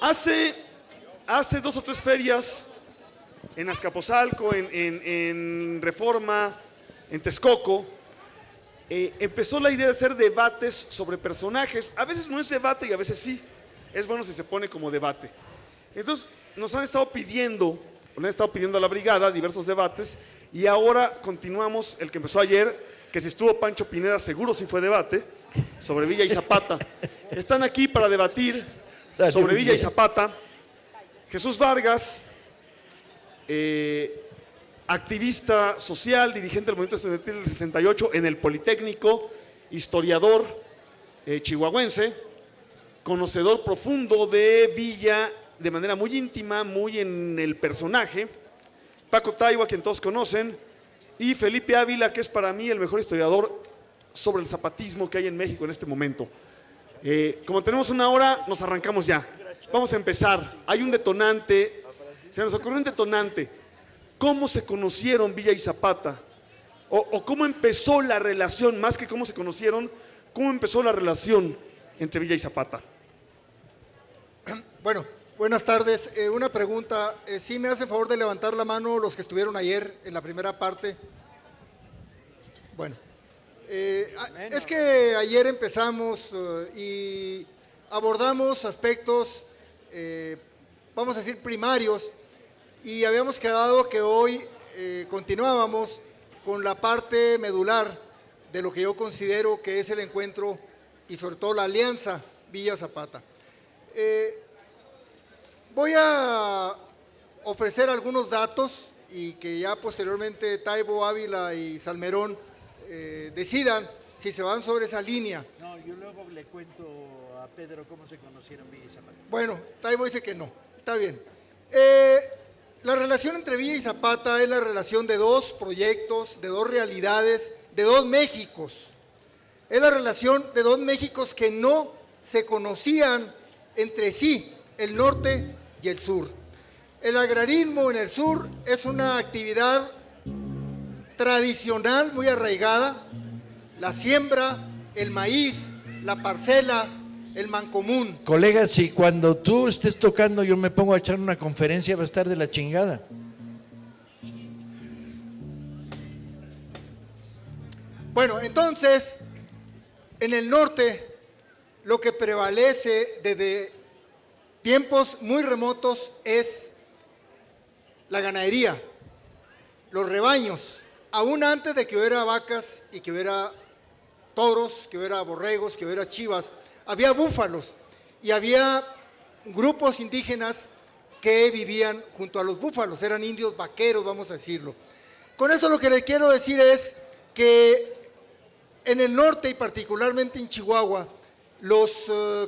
Hace 2 o 3 ferias en Azcapotzalco, en Reforma, en Texcoco, empezó la idea de hacer debates sobre personajes. A veces no es debate y a veces sí. Es bueno si se pone como debate. Entonces nos han estado pidiendo, o le han estado pidiendo a la brigada diversos debates, y ahora continuamos el que empezó ayer, que si estuvo Pancho Pineda seguro sí fue debate, sobre Villa y Zapata. Están aquí para debatir sobre Villa y Zapata Jesús Vargas, activista social, dirigente del movimiento estudiantil del 68 en el Politécnico, historiador chihuahuense, conocedor profundo de Villa de manera muy íntima, muy en el personaje, Paco Taibo, a quien todos conocen, y Felipe Ávila, que es para mí el mejor historiador sobre el zapatismo que hay en México en este momento. Como tenemos 1 hora, nos arrancamos ya. Vamos a empezar. Hay un detonante, se nos ocurrió un detonante. ¿Cómo se conocieron Villa y Zapata? O cómo empezó la relación, más que cómo se conocieron, cómo empezó la relación entre Villa y Zapata. Bueno, buenas tardes. Una pregunta. ¿Sí me hace favor de levantar la mano los que estuvieron ayer en la primera parte? Bueno, es que ayer empezamos y abordamos aspectos, vamos a decir, primarios, y habíamos quedado que hoy continuábamos con la parte medular de lo que yo considero que es el encuentro y sobre todo la alianza Villa-Zapata. Voy a ofrecer algunos datos y que ya posteriormente Taibo, Ávila y Salmerón decidan si se van sobre esa línea. No, yo luego le cuento a Pedro cómo se conocieron Villa y Zapata. Bueno, Taibo dice que no, está bien. La relación entre Villa y Zapata es la relación de 2 proyectos, de 2 realidades, de 2 Méxicos. Es la relación de 2 Méxicos que no se conocían entre sí, el norte y el sur. El agrarismo en el sur es una actividad tradicional muy arraigada, la siembra, el maíz, la parcela, el mancomún. Colega, si cuando tú estés tocando yo me pongo a echar una conferencia va a estar de la chingada. Bueno, entonces, en el norte lo que prevalece desde tiempos muy remotos es la ganadería, los rebaños. Aún antes de que hubiera vacas y que hubiera toros, que hubiera borregos, que hubiera chivas, había búfalos y había grupos indígenas que vivían junto a los búfalos, eran indios vaqueros, vamos a decirlo. Con eso lo que les quiero decir es que en el norte y particularmente en Chihuahua, los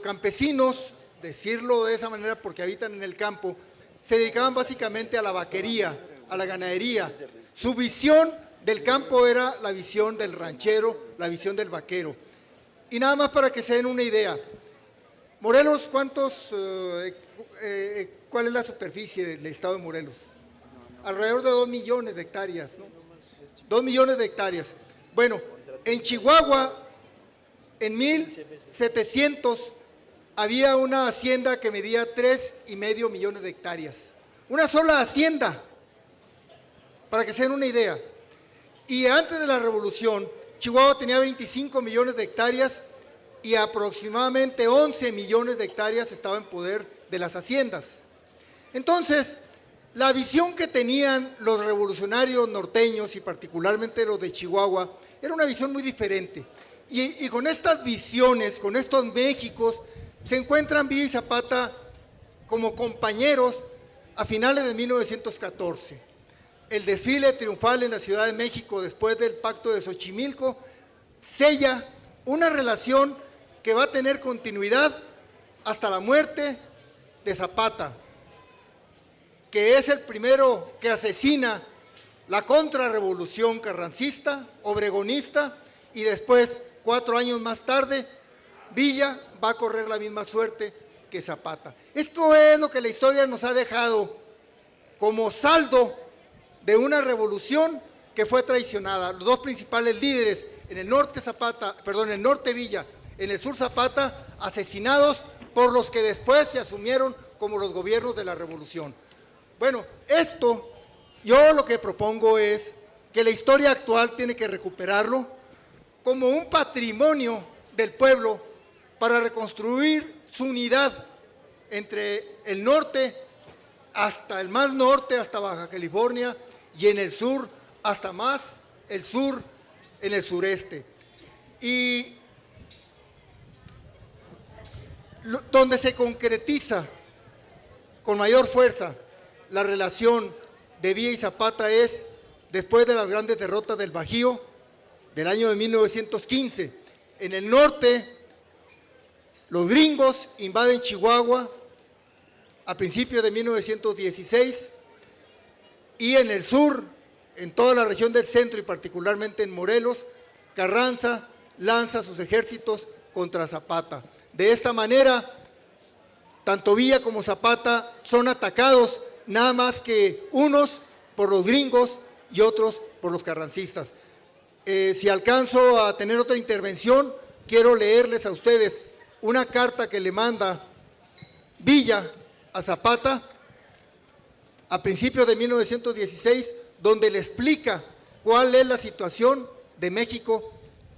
campesinos, decirlo de esa manera porque habitan en el campo, se dedicaban básicamente a la vaquería, a la ganadería. Su visión del campo era la visión del ranchero, la visión del vaquero. Y nada más para que se den una idea. Morelos, ¿cuál es la superficie del estado de Morelos? Alrededor de 2 millones de hectáreas, ¿no? 2 millones de hectáreas. Bueno, en Chihuahua, en 1700, había una hacienda que medía 3,5 millones de hectáreas. Una sola hacienda, para que se den una idea. Y antes de la revolución, Chihuahua tenía 25 millones de hectáreas y aproximadamente 11 millones de hectáreas estaban en poder de las haciendas. Entonces, la visión que tenían los revolucionarios norteños y particularmente los de Chihuahua era una visión muy diferente. Y con estas visiones, con estos Méxicos, se encuentran Villa y Zapata como compañeros a finales de 1914. El desfile triunfal en la Ciudad de México después del Pacto de Xochimilco sella una relación que va a tener continuidad hasta la muerte de Zapata, que es el primero que asesina la contrarrevolución carrancista, obregonista, y después, 4 años más tarde, Villa va a correr la misma suerte que Zapata. Esto es lo que la historia nos ha dejado como saldo de una revolución que fue traicionada. Los 2 principales líderes, en el norte Zapata, perdón, en el norte Villa, en el sur Zapata, asesinados por los que después se asumieron como los gobiernos de la revolución. Bueno, esto yo lo que propongo es que la historia actual tiene que recuperarlo como un patrimonio del pueblo para reconstruir su unidad entre el norte hasta el más norte, hasta Baja California, y en el sur, hasta más el sur, en el sureste. Y donde se concretiza con mayor fuerza la relación de Villa y Zapata es después de las grandes derrotas del Bajío del año de 1915. En el norte, los gringos invaden Chihuahua a principios de 1916 y en el sur, en toda la región del centro y particularmente en Morelos, Carranza lanza sus ejércitos contra Zapata. De esta manera, tanto Villa como Zapata son atacados, nada más que unos por los gringos y otros por los carrancistas. Si alcanzo a tener otra intervención, quiero leerles a ustedes una carta que le manda Villa a Zapata a principios de 1916, donde le explica cuál es la situación de México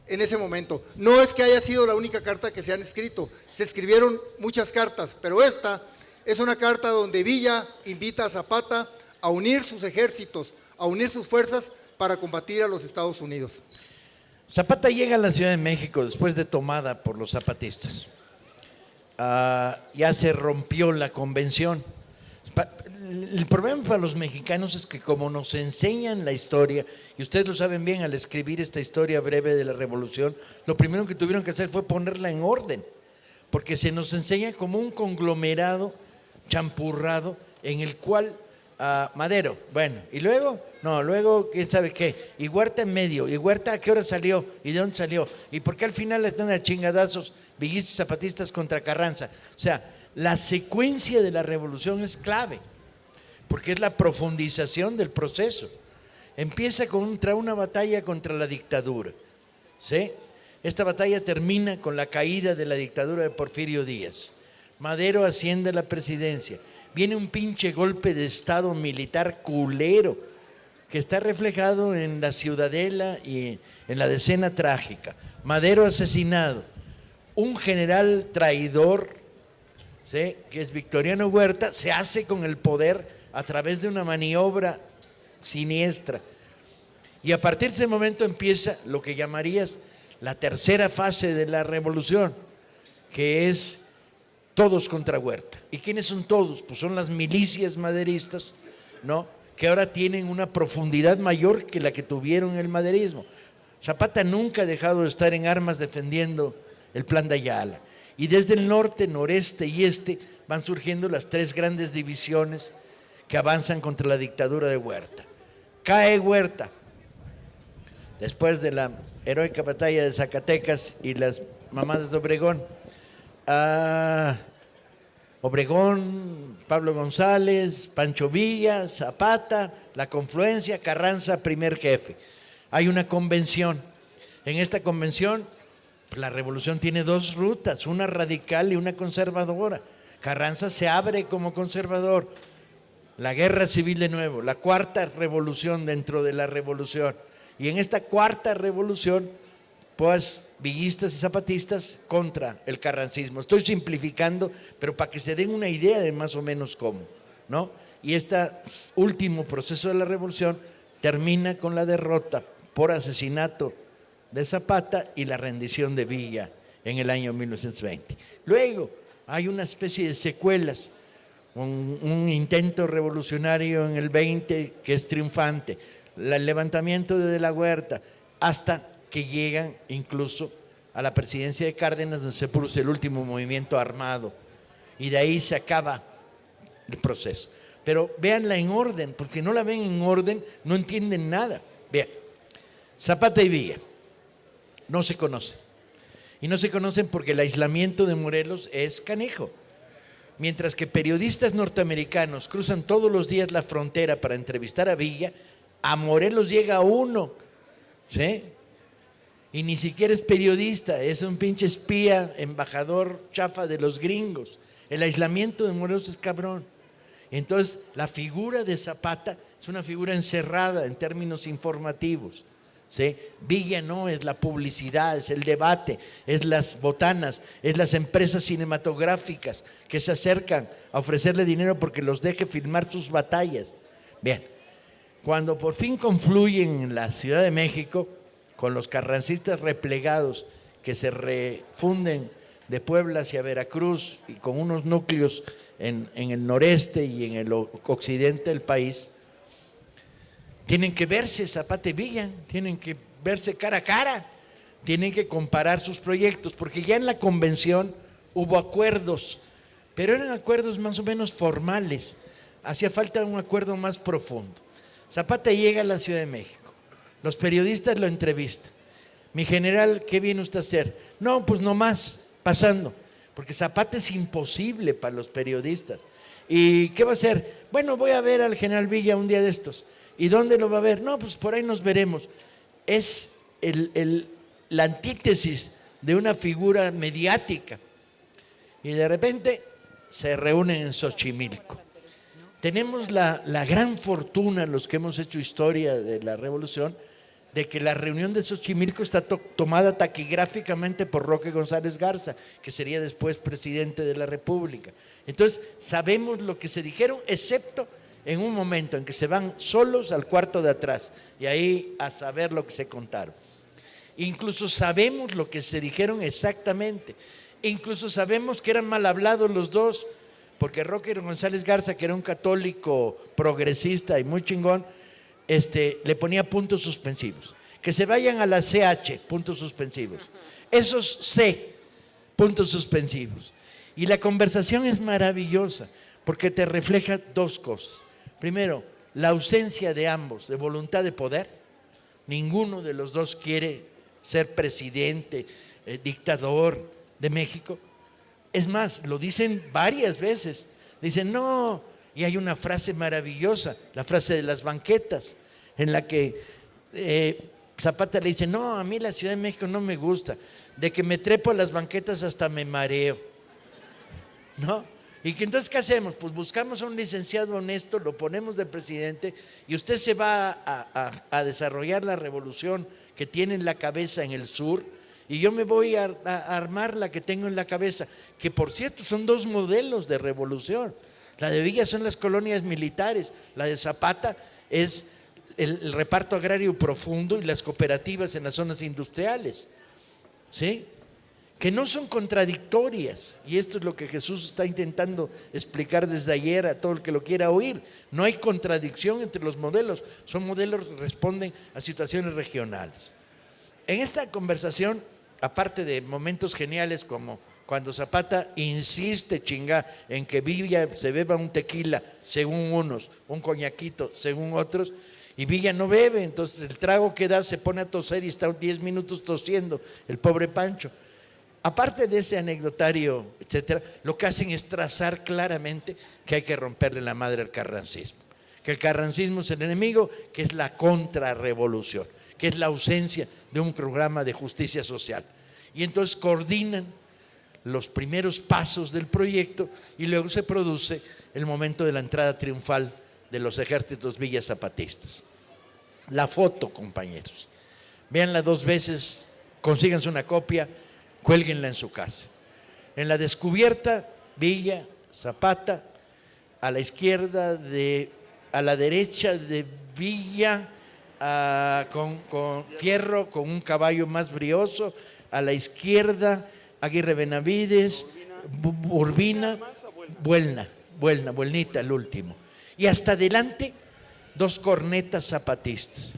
en ese momento. No es que haya sido la única carta que se han escrito, se escribieron muchas cartas, pero esta es una carta donde Villa invita a Zapata a unir sus ejércitos, a unir sus fuerzas para combatir a los Estados Unidos. Zapata llega a la Ciudad de México después de tomada por los zapatistas. Ya se rompió la convención. El problema para los mexicanos es que como nos enseñan la historia, y ustedes lo saben bien, al escribir esta historia breve de la revolución, lo primero que tuvieron que hacer fue ponerla en orden, porque se nos enseña como un conglomerado champurrado en el cual Madero, bueno, y luego, no, luego quién sabe qué, y Huerta en medio, y Huerta a qué hora salió, y de dónde salió, y por qué al final están a chingadazos villistas zapatistas contra Carranza. O sea, la secuencia de la revolución es clave, porque es la profundización del proceso. Empieza contra una batalla contra la dictadura, ¿sí? Esta batalla termina con la caída de la dictadura de Porfirio Díaz. Madero asciende a la presidencia. Viene un pinche golpe de estado militar culero que está reflejado en la Ciudadela y en la Decena Trágica. Madero asesinado. Un general traidor, ¿sí?, que es Victoriano Huerta, se hace con el poder a través de una maniobra siniestra. Y a partir de ese momento empieza lo que llamarías la tercera fase de la revolución, que es todos contra Huerta. ¿Y quiénes son todos? Pues son las milicias maderistas, ¿no?, que ahora tienen una profundidad mayor que la que tuvieron el maderismo. Zapata nunca ha dejado de estar en armas defendiendo el plan de Ayala. Y desde el norte, noreste y este van surgiendo las tres grandes divisiones que avanzan contra la dictadura de Huerta. Cae Huerta, después de la heroica batalla de Zacatecas y las mamadas de Obregón. Obregón, Pablo González, Pancho Villa, Zapata, la confluencia, Carranza, primer jefe. Hay una convención. En esta convención, la revolución tiene dos rutas, una radical y una conservadora. Carranza se abre como conservador. La guerra civil de nuevo, la cuarta revolución dentro de la revolución. Y en esta cuarta revolución, pues villistas y zapatistas contra el carrancismo. Estoy simplificando, pero para que se den una idea de más o menos cómo, ¿no? Y este último proceso de la revolución termina con la derrota por asesinato de Zapata y la rendición de Villa en el año 1920. Luego hay una especie de secuelas, un intento revolucionario en el 20 que es triunfante, el levantamiento de la Huerta, hasta que llegan incluso a la presidencia de Cárdenas, donde se produce el último movimiento armado, y de ahí se acaba el proceso. Pero véanla en orden, porque no la ven en orden, no entienden nada. Vean, Zapata y Villa no se conocen, y no se conocen porque el aislamiento de Morelos es canijo. Mientras que periodistas norteamericanos cruzan todos los días la frontera para entrevistar a Villa, a Morelos llega uno, ¿sí?, Y ni siquiera es periodista, es un pinche espía, embajador chafa de los gringos. El aislamiento de Morelos es cabrón. Entonces, la figura de Zapata es una figura encerrada en términos informativos, ¿sí? Villa no es la publicidad, es el debate, es las botanas, es las empresas cinematográficas que se acercan a ofrecerle dinero porque los deje filmar sus batallas. Bien, cuando por fin confluyen en la Ciudad de México con los carrancistas replegados que se refunden de Puebla hacia Veracruz y con unos núcleos en el noreste y en el occidente del país, tienen que verse Zapata y Villa, tienen que verse cara a cara, tienen que comparar sus proyectos, porque ya en la convención hubo acuerdos, pero eran acuerdos más o menos formales, hacía falta un acuerdo más profundo. Zapata llega a la Ciudad de México, los periodistas lo entrevistan. Mi general, ¿qué viene usted a hacer? No, pues nomás, pasando, porque Zapata es imposible para los periodistas. ¿Y qué va a hacer? Bueno, voy a ver al general Villa un día de estos. ¿Y dónde lo va a ver? No, pues por ahí nos veremos. Es la antítesis de una figura mediática. Y de repente se reúnen en Xochimilco. Tenemos la gran fortuna, los que hemos hecho historia de la revolución, de que la reunión de Xochimilco está tomada taquigráficamente por Roque González Garza, que sería después presidente de la República. Entonces, sabemos lo que se dijeron, excepto en un momento en que se van solos al cuarto de atrás y ahí a saber lo que se contaron. Incluso sabemos lo que se dijeron exactamente. Incluso sabemos que eran mal hablados los dos, porque Roque González Garza, que era un católico progresista y muy chingón, le ponía puntos suspensivos. Que se vayan a la CH, puntos suspensivos. Esos C, puntos suspensivos. Y la conversación es maravillosa, porque te refleja dos cosas. Primero, la ausencia de ambos, de voluntad de poder. Ninguno de los dos quiere ser presidente, dictador de México. Es más, lo dicen varias veces. Dicen, no, y hay una frase maravillosa, la frase de las banquetas, en la que Zapata le dice, no, a mí la Ciudad de México no me gusta, de que me trepo a las banquetas hasta me mareo, ¿no? Y que entonces, ¿qué hacemos? Pues buscamos a un licenciado honesto, lo ponemos de presidente y usted se va a desarrollar la revolución que tiene en la cabeza en el sur y yo me voy a armar la que tengo en la cabeza, que por cierto son dos modelos de revolución. La de Villa son las colonias militares, la de Zapata es el reparto agrario profundo y las cooperativas en las zonas industriales, ¿sí? Que no son contradictorias, y esto es lo que Jesús está intentando explicar desde ayer a todo el que lo quiera oír. No hay contradicción entre los modelos, son modelos que responden a situaciones regionales. En esta conversación, aparte de momentos geniales como cuando Zapata insiste, en que Villa se beba un tequila, según unos, un coñaquito, según otros, y Villa no bebe, entonces el trago que da se pone a toser y está 10 minutos tosiendo, el pobre Pancho. Aparte de ese anecdotario, etcétera, lo que hacen es trazar claramente que hay que romperle la madre al carrancismo, que el carrancismo es el enemigo, que es la contrarrevolución, que es la ausencia de un programa de justicia social. Y entonces coordinan los primeros pasos del proyecto y luego se produce el momento de la entrada triunfal de los ejércitos villazapatistas. La foto, compañeros, véanla 2 veces, consíganse una copia, cuélguenla en su casa. En la descubierta, Villa, Zapata, a la izquierda, a la derecha de Villa, con Fierro, con un caballo más brioso, a la izquierda, Aguirre Benavides, Urbina, Buelnita, el último. Y hasta adelante, 2 cornetas zapatistas.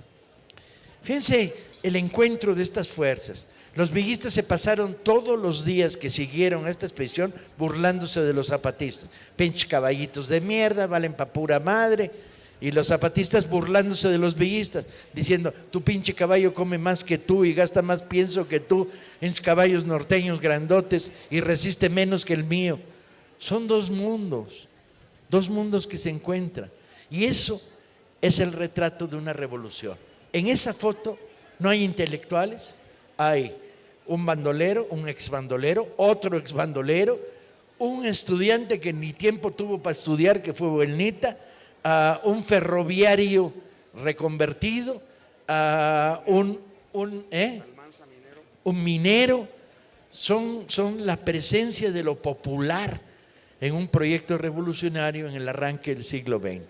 Fíjense el encuentro de estas fuerzas. Los villistas se pasaron todos los días que siguieron a esta expedición burlándose de los zapatistas. Pinches caballitos de mierda, valen pa' pura madre. Y los zapatistas burlándose de los villistas, diciendo, tu pinche caballo come más que tú y gasta más pienso que tú, en caballos norteños grandotes y resiste menos que el mío. Son 2 mundos que se encuentran. Y eso es el retrato de una revolución. En esa foto no hay intelectuales, hay un bandolero, un exbandolero, otro exbandolero, un estudiante que ni tiempo tuvo para estudiar, que fue Buelnita, un ferroviario reconvertido, un minero. Son la presencia de lo popular en un proyecto revolucionario en el arranque del siglo XX.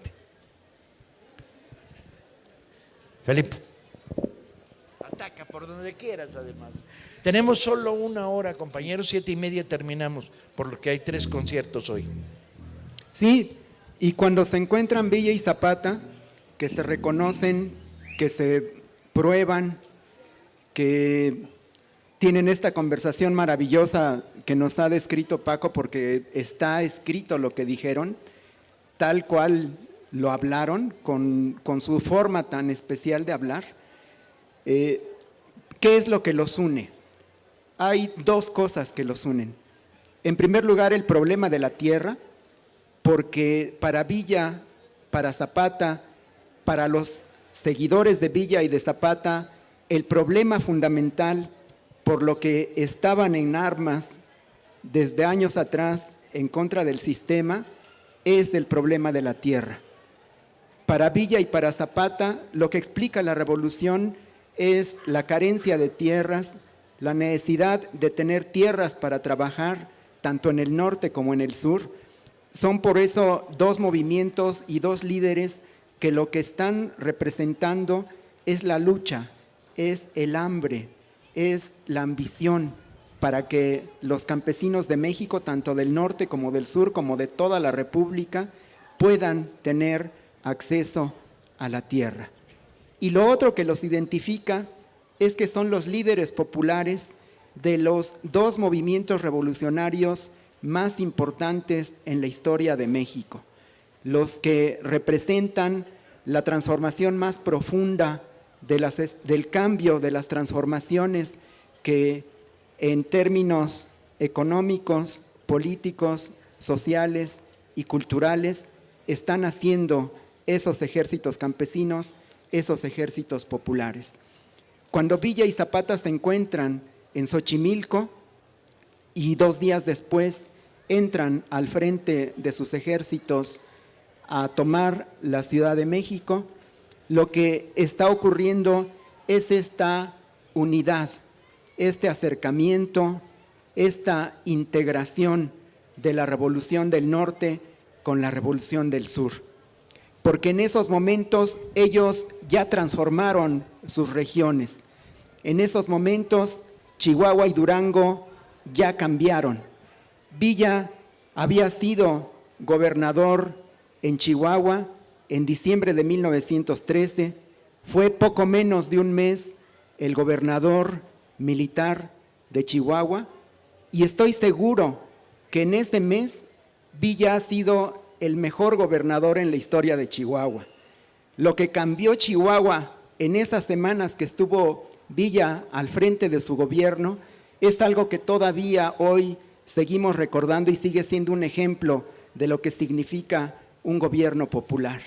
Felipe. Ataca por donde quieras, además. Tenemos solo 1 hora, compañeros, 7:30 terminamos, por lo que hay 3 conciertos hoy. Sí, y cuando se encuentran Villa y Zapata, que se reconocen, que se prueban, que tienen esta conversación maravillosa que nos ha descrito Paco, porque está escrito lo que dijeron, tal cual lo hablaron, con su forma tan especial de hablar. ¿Qué es lo que los une? Hay 2 cosas que los unen. En primer lugar, el problema de la tierra, porque para Villa, para Zapata, para los seguidores de Villa y de Zapata, el problema fundamental por lo que estaban en armas desde años atrás en contra del sistema es el problema de la tierra. Para Villa y para Zapata, lo que explica la revolución es la carencia de tierras, la necesidad de tener tierras para trabajar, tanto en el norte como en el sur. Son por eso 2 movimientos y 2 líderes que lo que están representando es la lucha, es el hambre, es la ambición para que los campesinos de México, tanto del norte como del sur, como de toda la República, puedan tener acceso a la tierra. Y lo otro que los identifica es que son los líderes populares de los 2 movimientos revolucionarios más importantes en la historia de México, los que representan la transformación más profunda del cambio, de las transformaciones que en términos económicos, políticos, sociales y culturales están haciendo esos ejércitos campesinos, esos ejércitos populares. Cuando Villa y Zapata se encuentran en Xochimilco y 2 días después entran al frente de sus ejércitos a tomar la Ciudad de México, lo que está ocurriendo es esta unidad, este acercamiento, esta integración de la Revolución del Norte con la Revolución del Sur. Porque en esos momentos ellos ya transformaron sus regiones. En esos momentos Chihuahua y Durango ya cambiaron. Villa había sido gobernador en Chihuahua en diciembre de 1913, fue poco menos de un mes el gobernador militar de Chihuahua, y estoy seguro que en ese mes Villa ha sido el mejor gobernador en la historia de Chihuahua. Lo que cambió Chihuahua en esas semanas que estuvo Villa al frente de su gobierno es algo que todavía hoy seguimos recordando y sigue siendo un ejemplo de lo que significa un gobierno popular,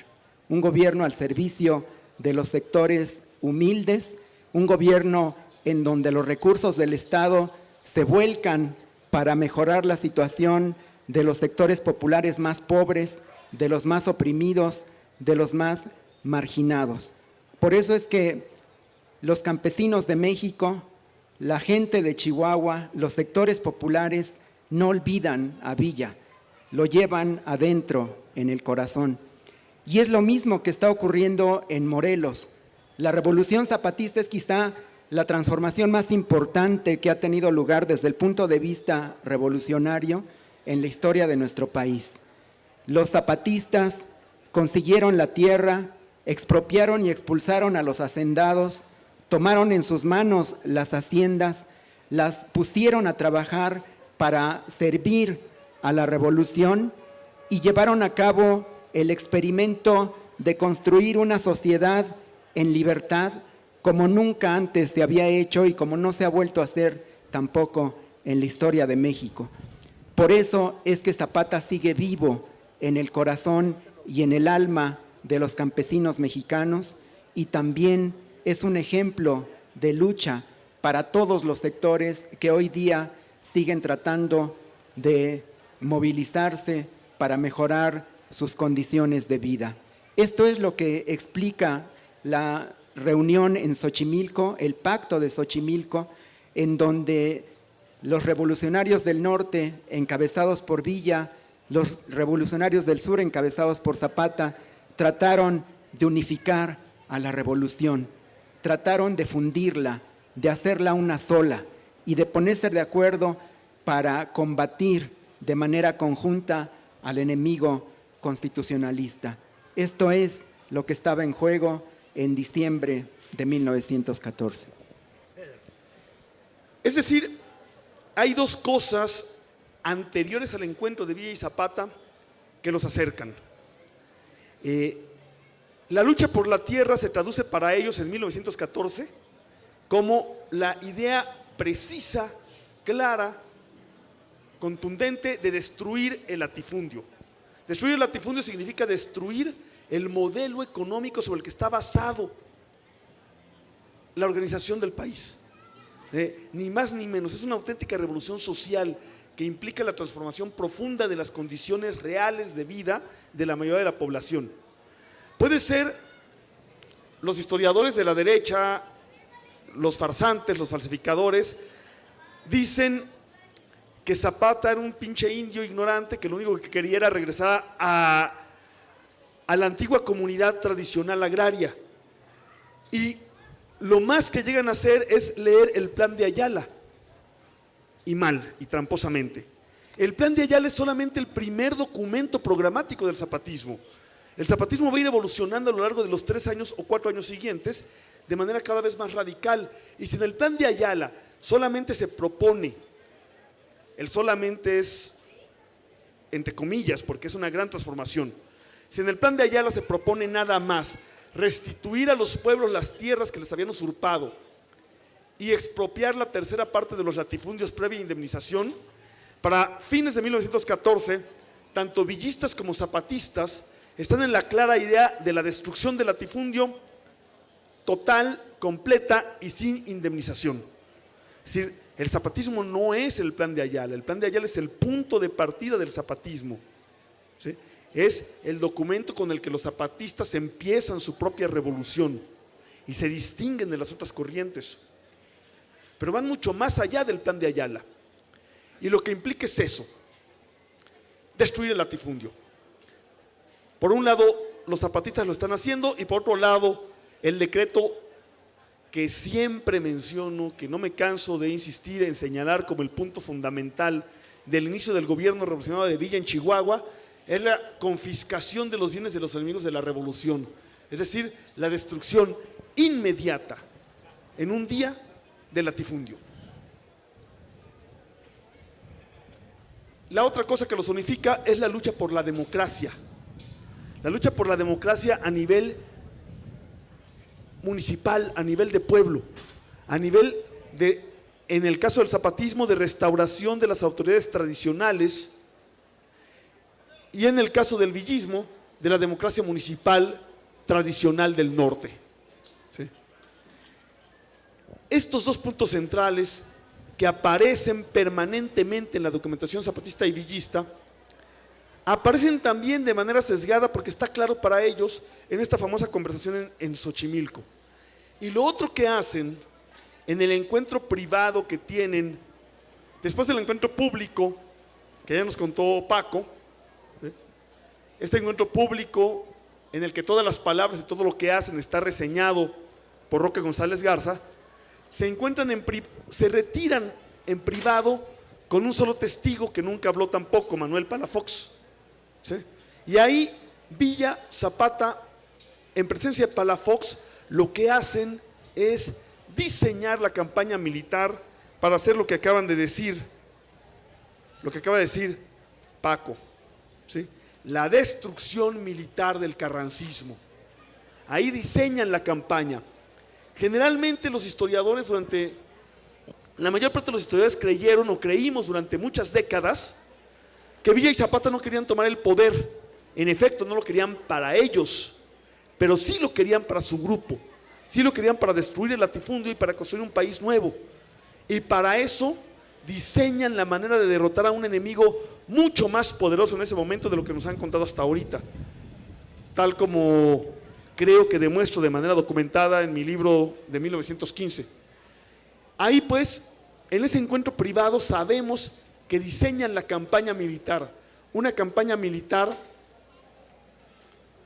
un gobierno al servicio de los sectores humildes, un gobierno en donde los recursos del Estado se vuelcan para mejorar la situación de los sectores populares más pobres, de los más oprimidos, de los más marginados. Por eso es que los campesinos de México, la gente de Chihuahua, los sectores populares no olvidan a Villa, lo llevan adentro en el corazón. Y es lo mismo que está ocurriendo en Morelos. La revolución zapatista es quizá la transformación más importante que ha tenido lugar desde el punto de vista revolucionario en la historia de nuestro país. Los zapatistas consiguieron la tierra, expropiaron y expulsaron a los hacendados, tomaron en sus manos las haciendas, las pusieron a trabajar para servir a la revolución y llevaron a cabo el experimento de construir una sociedad en libertad como nunca antes se había hecho y como no se ha vuelto a hacer tampoco en la historia de México. Por eso es que Zapata sigue vivo en el corazón y en el alma de los campesinos mexicanos y también es un ejemplo de lucha para todos los sectores que hoy día siguen tratando de movilizarse para mejorar sus condiciones de vida. Esto es lo que explica la reunión en Xochimilco, el pacto de Xochimilco, en donde los revolucionarios del norte, encabezados por Villa, los revolucionarios del sur, encabezados por Zapata, trataron de unificar a la revolución, trataron de fundirla, de hacerla una sola y de ponerse de acuerdo para combatir de manera conjunta al enemigo constitucionalista. Esto es lo que estaba en juego en diciembre de 1914. Es decir, hay dos cosas anteriores al encuentro de Villa y Zapata que los acercan. La lucha por la tierra se traduce para ellos en 1914 como la idea precisa, clara, contundente de destruir el latifundio. Destruir el latifundio significa destruir el modelo económico sobre el que está basado la organización del país. Ni más ni menos, es una auténtica revolución social que implica la transformación profunda de las condiciones reales de vida de la mayoría de la población. Puede ser los historiadores de la derecha, los farsantes, los falsificadores, dicen que Zapata era un pinche indio ignorante que lo único que quería era regresar a la antigua comunidad tradicional agraria. Y lo más que llegan a hacer es leer el Plan de Ayala, y mal, y tramposamente. El Plan de Ayala es solamente el primer documento programático del zapatismo. El zapatismo va a ir evolucionando a lo largo de los 3 años o 4 años siguientes de manera cada vez más radical. Y si en el Plan de Ayala solamente se propone, el solamente es entre comillas porque es una gran transformación, si en el Plan de Ayala se propone nada más restituir a los pueblos las tierras que les habían usurpado y expropiar la tercera parte de los latifundios previa indemnización, para fines de 1914, tanto villistas como zapatistas están en la clara idea de la destrucción del latifundio total, completa y sin indemnización. Es decir, el zapatismo no es el Plan de Ayala, el Plan de Ayala es el punto de partida del zapatismo, ¿sí? Es el documento con el que los zapatistas empiezan su propia revolución y se distinguen de las otras corrientes, pero van mucho más allá del Plan de Ayala. Y lo que implica es eso, destruir el latifundio. Por un lado, los zapatistas lo están haciendo y por otro lado, el decreto que siempre menciono, que no me canso de insistir en señalar como el punto fundamental del inicio del gobierno revolucionario de Villa en Chihuahua, es la confiscación de los bienes de los enemigos de la revolución, es decir, la destrucción inmediata, en un día, del latifundio. La otra cosa que los unifica es la lucha por la democracia. La lucha por la democracia a nivel municipal, a nivel de pueblo, a nivel de, en el caso del zapatismo, de restauración de las autoridades tradicionales, y en el caso del villismo, de la democracia municipal tradicional del norte. ¿Sí? Estos dos puntos centrales que aparecen permanentemente en la documentación zapatista y villista, aparecen también de manera sesgada porque está claro para ellos en esta famosa conversación en Xochimilco. Y lo otro que hacen en el encuentro privado que tienen, después del encuentro público, que ya nos contó Paco, este encuentro público en el que todas las palabras y todo lo que hacen está reseñado por Roque González Garza, se retiran en privado con un solo testigo que nunca habló tampoco, Manuel Palafox. ¿Sí? Y ahí Villa, Zapata, en presencia de Palafox, lo que hacen es diseñar la campaña militar para hacer lo que acaban de decir, lo que acaba de decir Paco, ¿sí? La destrucción militar del carrancismo. Ahí diseñan la campaña. Generalmente los historiadores la mayor parte de los historiadores creyeron o creímos durante muchas décadas que Villa y Zapata no querían tomar el poder. En efecto, no lo querían para ellos, pero sí lo querían para su grupo, sí lo querían para destruir el latifundio y para construir un país nuevo. Y para eso diseñan la manera de derrotar a un enemigo mucho más poderoso en ese momento de lo que nos han contado hasta ahorita, tal como creo que demuestro de manera documentada en mi libro de 1915. Ahí pues, en ese encuentro privado sabemos que diseñan la campaña militar, una campaña militar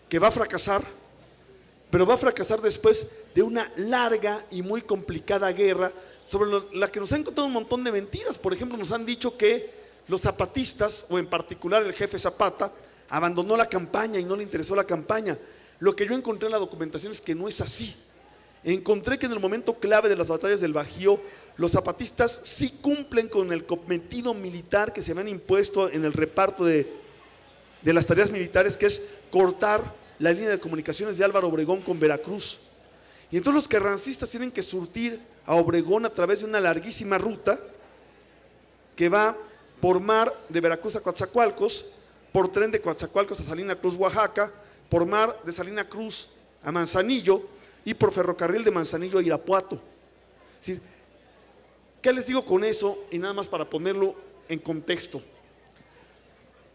que va a fracasar, pero va a fracasar después de una larga y muy complicada guerra sobre la que nos han contado un montón de mentiras. Por ejemplo, nos han dicho que los zapatistas, o en particular el jefe Zapata, abandonó la campaña y no le interesó la campaña. Lo que yo encontré en la documentación es que no es así. Encontré que en el momento clave de las batallas del Bajío, los zapatistas sí cumplen con el cometido militar que se habían impuesto en el reparto de las tareas militares, que es cortar la línea de comunicaciones de Álvaro Obregón con Veracruz. Y entonces los carrancistas tienen que surtir a Obregón a través de una larguísima ruta que va por mar de Veracruz a Coatzacoalcos, por tren de Coatzacoalcos a Salina Cruz, Oaxaca, por mar de Salina Cruz a Manzanillo y por ferrocarril de Manzanillo a Irapuato. Es decir, ¿qué les digo con eso? Y nada más para ponerlo en contexto.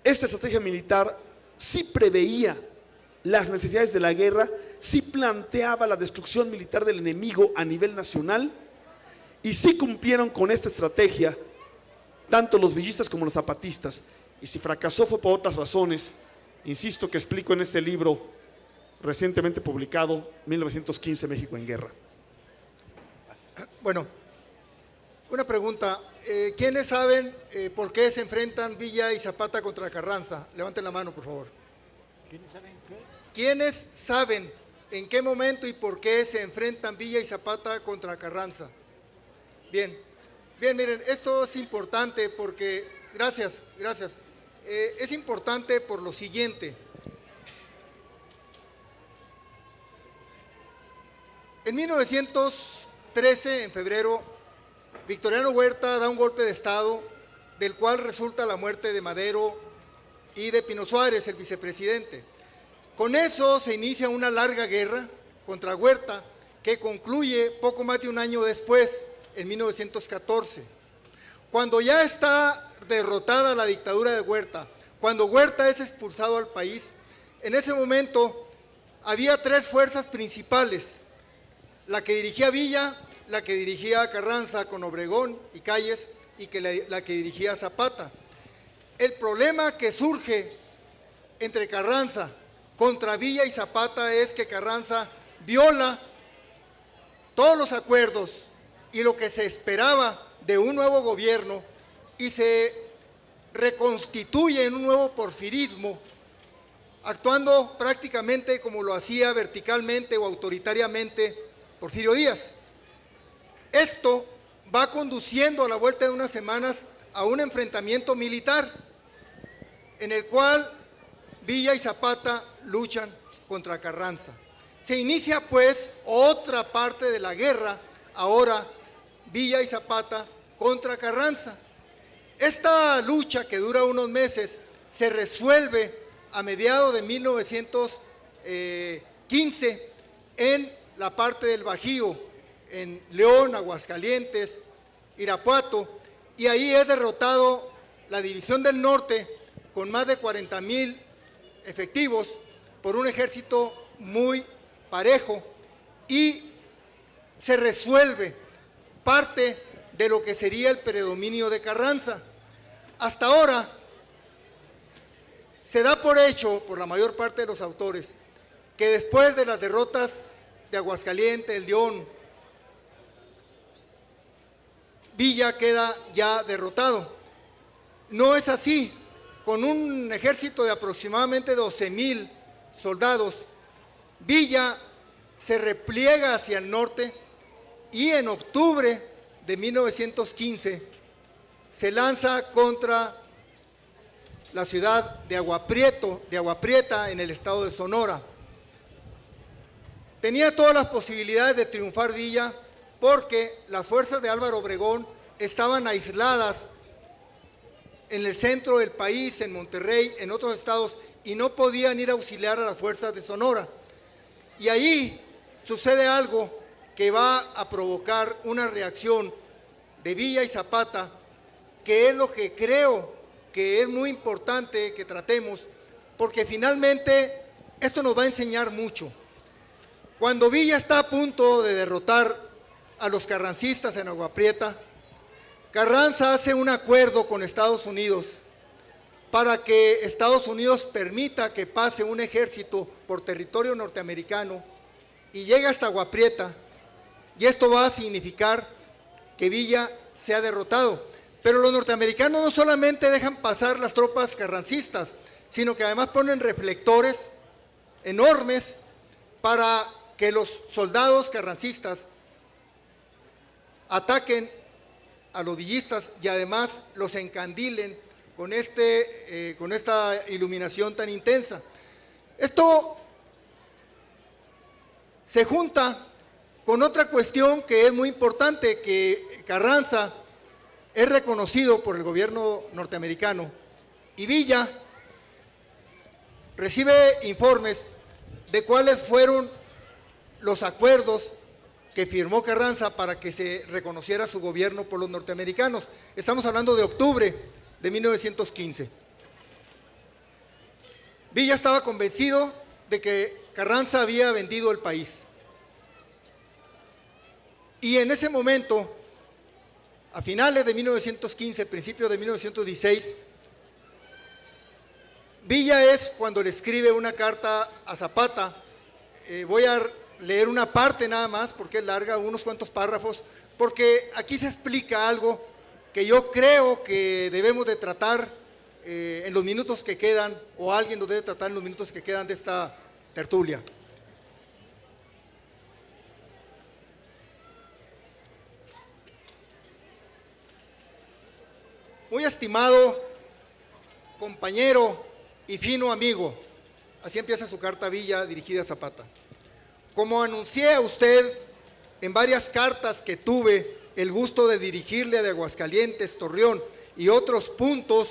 Esta estrategia militar sí preveía las necesidades de la guerra, sí planteaba la destrucción militar del enemigo a nivel nacional y sí cumplieron con esta estrategia tanto los villistas como los zapatistas. Y si fracasó fue por otras razones, insisto, que explico en este libro recientemente publicado, 1915, México en Guerra. Bueno, una pregunta. ¿Quiénes saben por qué se enfrentan Villa y Zapata contra Carranza? Levanten la mano, por favor. ¿Quiénes saben qué? ¿Quiénes saben en qué momento y por qué se enfrentan Villa y Zapata contra Carranza? Bien, miren, esto es importante porque, gracias, es importante por lo siguiente. En 1913, en febrero, Victoriano Huerta da un golpe de Estado, del cual resulta la muerte de Madero y de Pino Suárez, el vicepresidente. Con eso se inicia una larga guerra contra Huerta, que concluye poco más de un año después, en 1914. Cuando ya está derrotada la dictadura de Huerta, cuando Huerta es expulsado al país, en ese momento había tres fuerzas principales: la que dirigía Villa, la que dirigía Carranza con Obregón y Calles, y la que dirigía Zapata. El problema que surge entre Carranza contra Villa y Zapata es que Carranza viola todos los acuerdos y lo que se esperaba de un nuevo gobierno y se reconstituye en un nuevo porfirismo, actuando prácticamente como lo hacía verticalmente o autoritariamente Porfirio Díaz. Esto va conduciendo a la vuelta de unas semanas a un enfrentamiento militar en el cual Villa y Zapata luchan contra Carranza. Se inicia pues otra parte de la guerra, ahora Villa y Zapata contra Carranza. Esta lucha, que dura unos meses, se resuelve a mediados de 1915 en la parte del Bajío, en León, Aguascalientes, Irapuato, y ahí es derrotado la División del Norte con más de 40,000 efectivos por un ejército muy parejo, y se resuelve parte de lo que sería el predominio de Carranza. Hasta ahora se da por hecho, por la mayor parte de los autores, que después de las derrotas de Aguascalientes, León, Villa queda ya derrotado. No es así. Con un ejército de aproximadamente 12,000 soldados, Villa se repliega hacia el norte y en octubre de 1915 se lanza contra la ciudad de Agua Prieta, en el estado de Sonora. Tenía todas las posibilidades de triunfar Villa, porque las fuerzas de Álvaro Obregón estaban aisladas en el centro del país, en Monterrey, en otros estados, y no podían ir a auxiliar a las fuerzas de Sonora. Y ahí sucede algo que va a provocar una reacción de Villa y Zapata, que es lo que creo que es muy importante que tratemos, porque finalmente esto nos va a enseñar mucho. Cuando Villa está a punto de derrotar a los carrancistas en Agua Prieta, Carranza hace un acuerdo con Estados Unidos para que Estados Unidos permita que pase un ejército por territorio norteamericano y llegue hasta Agua Prieta, y esto va a significar que Villa sea derrotado. Pero los norteamericanos no solamente dejan pasar las tropas carrancistas, sino que además ponen reflectores enormes para que los soldados carrancistas ataquen a los villistas y además los encandilen con esta iluminación tan intensa. Esto se junta con otra cuestión que es muy importante, que Carranza es reconocido por el gobierno norteamericano y Villa recibe informes de cuáles fueron los acuerdos que firmó Carranza para que se reconociera su gobierno por los norteamericanos. Estamos hablando de octubre de 1915. Villa estaba convencido de que Carranza había vendido el país. Y en ese momento, a finales de 1915, principios de 1916, Villa es cuando le escribe una carta a Zapata. Voy a leer una parte nada más, porque es larga, unos cuantos párrafos, porque aquí se explica algo que yo creo que debemos de tratar en los minutos que quedan, o alguien lo debe tratar en los minutos que quedan de esta tertulia. Muy estimado compañero y fino amigo, así empieza su carta a Villa dirigida a Zapata. Como anuncié a usted en varias cartas que tuve el gusto de dirigirle a de Aguascalientes, Torreón y otros puntos,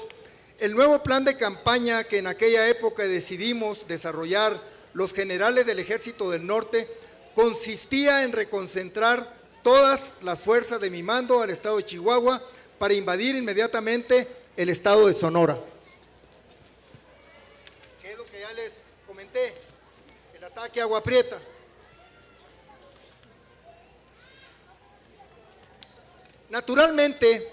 el nuevo plan de campaña que en aquella época decidimos desarrollar los generales del Ejército del Norte consistía en reconcentrar todas las fuerzas de mi mando al estado de Chihuahua para invadir inmediatamente el estado de Sonora. ¿Qué es lo que ya les comenté? El ataque a Agua Prieta. Naturalmente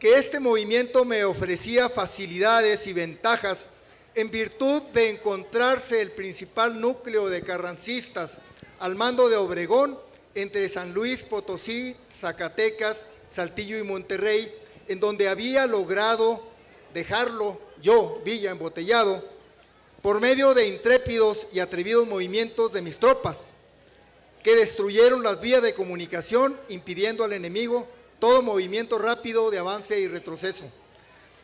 que este movimiento me ofrecía facilidades y ventajas en virtud de encontrarse el principal núcleo de carrancistas al mando de Obregón entre San Luis Potosí, Zacatecas, Saltillo y Monterrey, en donde había logrado dejarlo yo, Villa, embotellado, por medio de intrépidos y atrevidos movimientos de mis tropas, que destruyeron las vías de comunicación, impidiendo al enemigo todo movimiento rápido de avance y retroceso.